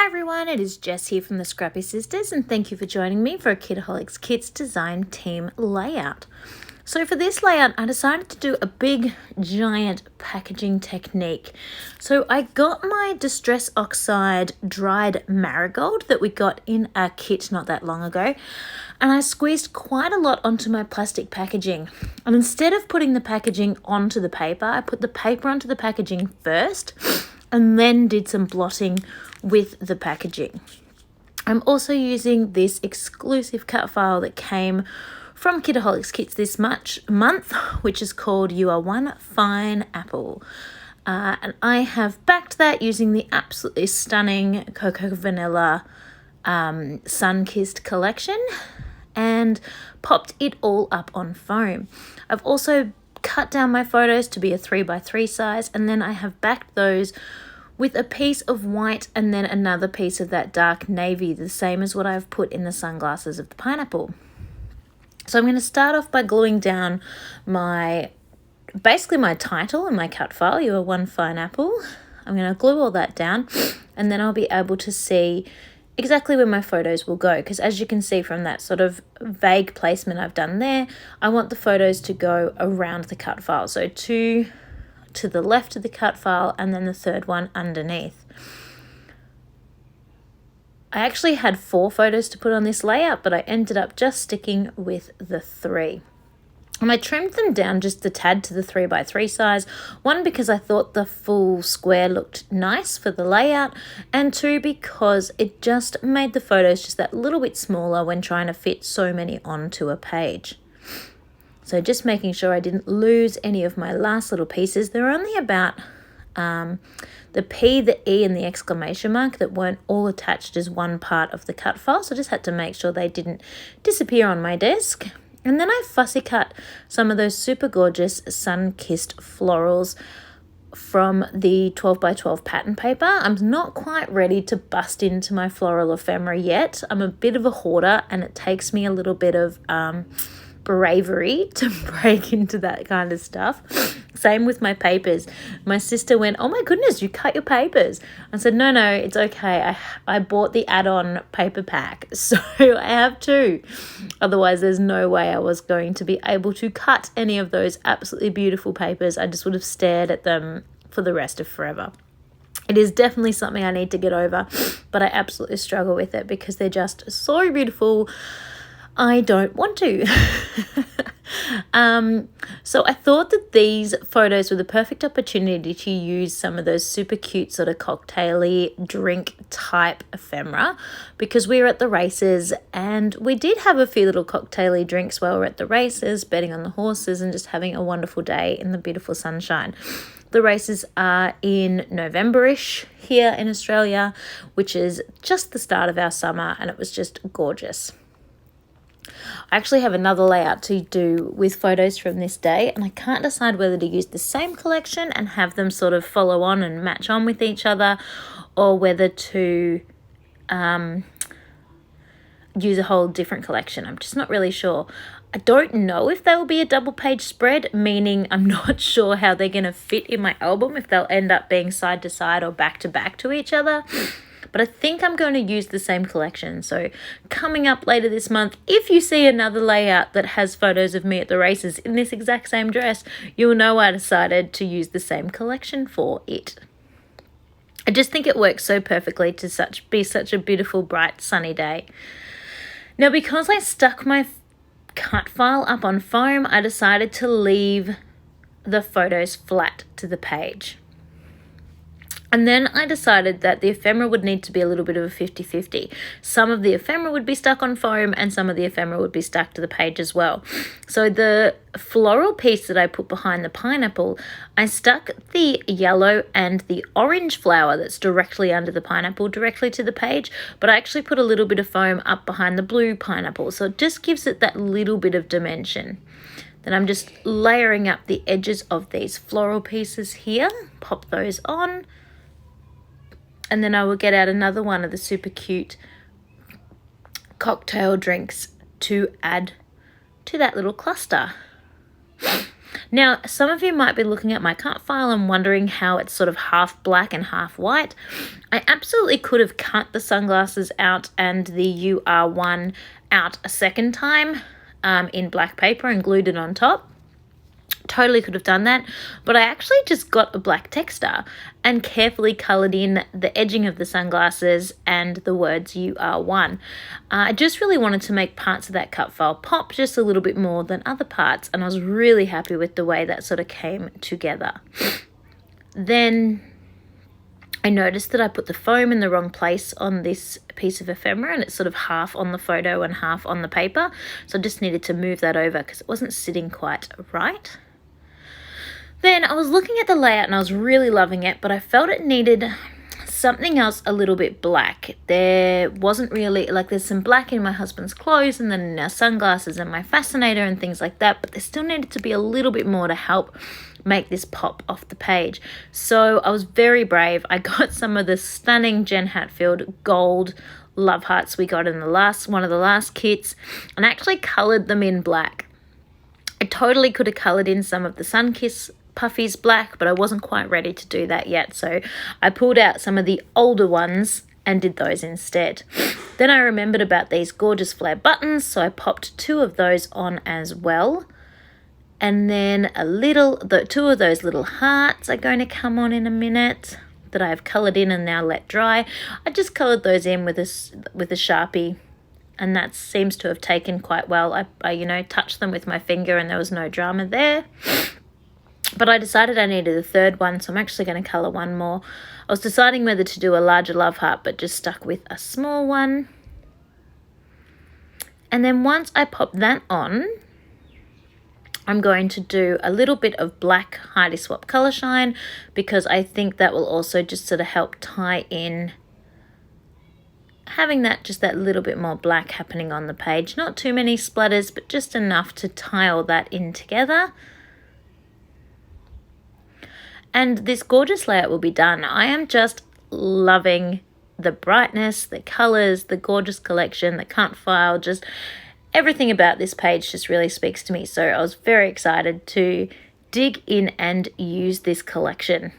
Hi everyone, it is Jess here from the Scrappy Sisters, and thank you for joining me for a Kitaholic Kits design team layout. So for this layout, I decided to do a big, giant packaging technique. So I got my Distress Oxide dried marigold that we got in a kit not that long ago, and I squeezed quite a lot onto my plastic packaging. And instead of putting the packaging onto the paper, I put the paper onto the packaging first, and then did some blotting with the packaging. I'm also using this exclusive cut file that came from Kitaholic Kits this month, which is called You Are One Fine Apple. And I have backed that using the absolutely stunning Cocoa Vanilla Sun-Kissed collection and popped it all up on foam. I've also cut down my photos to be a 3x3 size, and then I have backed those with a piece of white and then another piece of that dark navy, the same as what I've put in the sunglasses of the pineapple. So I'm going to start off by gluing down basically my title and my cut file, You Are One Fine Apple. I'm going to glue all that down, and then I'll be able to see exactly where my photos will go, because as you can see from that sort of vague placement I've done there, I want the photos to go around the cut file. So two to the left of the cut file, and then the third one underneath. I actually had 4 photos to put on this layout, but I ended up just sticking with the 3. And I trimmed them down just a tad to the 3x3 size. 1, because I thought the full square looked nice for the layout, and 2, because it just made the photos just that little bit smaller when trying to fit so many onto a page. So just making sure I didn't lose any of my last little pieces. There were only about the P, the E, and the exclamation mark that weren't all attached as one part of the cut file. So I just had to make sure they didn't disappear on my desk. And then I fussy cut some of those super gorgeous sun-kissed florals from the 12x12 pattern paper. I'm not quite ready to bust into my floral ephemera yet. I'm a bit of a hoarder, and it takes me a little bit of bravery to break into that kind of stuff. Same with my papers. My sister went, "Oh my goodness, you cut your papers." I said, no, it's okay. I bought the add-on paper pack, so I have 2. Otherwise, there's no way I was going to be able to cut any of those absolutely beautiful papers. I just would have stared at them for the rest of forever. It is definitely something I need to get over, but I absolutely struggle with it because they're just so beautiful. I don't want to. So I thought that these photos were the perfect opportunity to use some of those super cute sort of cocktail-y drink type ephemera, because we were at the races and we did have a few little cocktail-y drinks while we were at the races, betting on the horses and just having a wonderful day in the beautiful sunshine. The races are in November-ish here in Australia, which is just the start of our summer, and it was just gorgeous. I actually have another layout to do with photos from this day, and I can't decide whether to use the same collection and have them sort of follow on and match on with each other, or whether to use a whole different collection. I'm just not really sure. I don't know if they will be a double page spread, meaning I'm not sure how they're going to fit in my album, if they'll end up being side to side or back to back to each other. But I think I'm going to use the same collection. So coming up later this month, if you see another layout that has photos of me at the races in this exact same dress, you'll know I decided to use the same collection for it. I just think it works so perfectly to be such a beautiful, bright, sunny day. Now, because I stuck my cut file up on foam, I decided to leave the photos flat to the page. And then I decided that the ephemera would need to be a little bit of a 50-50. Some of the ephemera would be stuck on foam and some of the ephemera would be stuck to the page as well. So the floral piece that I put behind the pineapple, I stuck the yellow and the orange flower that's directly under the pineapple directly to the page, but I actually put a little bit of foam up behind the blue pineapple. So it just gives it that little bit of dimension. Then I'm just layering up the edges of these floral pieces here, pop those on. And then I will get out another one of the super cute cocktail drinks to add to that little cluster. Now, some of you might be looking at my cut file and wondering how it's sort of half black and half white. I absolutely could have cut the sunglasses out and the UR1 out a second time in black paper and glued it on top. Totally could have done that, but I actually just got a black texter and carefully coloured in the edging of the sunglasses and the words UR1. I just really wanted to make parts of that cut file pop just a little bit more than other parts, and I was really happy with the way that sort of came together. Then I noticed that I put the foam in the wrong place on this piece of ephemera, and it's sort of half on the photo and half on the paper, so I just needed to move that over because it wasn't sitting quite right. Then I was looking at the layout and I was really loving it, but I felt it needed something else a little bit black. There wasn't really, like, there's some black in my husband's clothes and then in our sunglasses and my fascinator and things like that, but there still needed to be a little bit more to help make this pop off the page. So I was very brave. I got some of the stunning Jen Hatfield gold love hearts we got in one of the last kits, and actually coloured them in black. I totally could have coloured in some of the Sunkiss puffies black, but I wasn't quite ready to do that yet, so I pulled out some of the older ones and did those instead. Then I remembered about these gorgeous flare buttons, so I popped 2 of those on as well. And then two of those little hearts are going to come on in a minute that I have coloured in and now let dry. I just coloured those in with a Sharpie, and that seems to have taken quite well. I touched them with my finger and there was no drama there. But I decided I needed a third one, so I'm actually going to colour one more. I was deciding whether to do a larger love heart, but just stuck with a small one. And then once I pop that on, I'm going to do a little bit of black Heidi Swap Colour Shine, because I think that will also just sort of help tie in having just that little bit more black happening on the page. Not too many splatters, but just enough to tie all that in together. And this gorgeous layout will be done. I am just loving the brightness, the colours, the gorgeous collection, the cut file, just everything about this page just really speaks to me. So I was very excited to dig in and use this collection.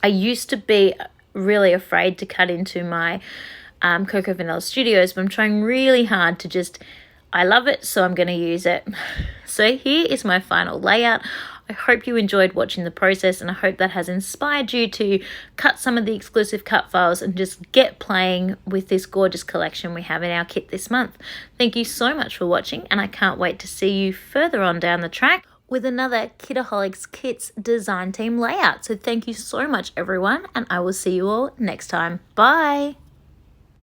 I used to be really afraid to cut into my Cocoa Vanilla Studios, but I'm trying really hard to I love it, so I'm going to use it. So here is my final layout. I hope you enjoyed watching the process, and I hope that has inspired you to cut some of the exclusive cut files and just get playing with this gorgeous collection we have in our kit this month. Thank you so much for watching, and I can't wait to see you further on down the track with another Kitaholic Kits design team layout. So thank you so much, everyone, and I will see you all next time. Bye!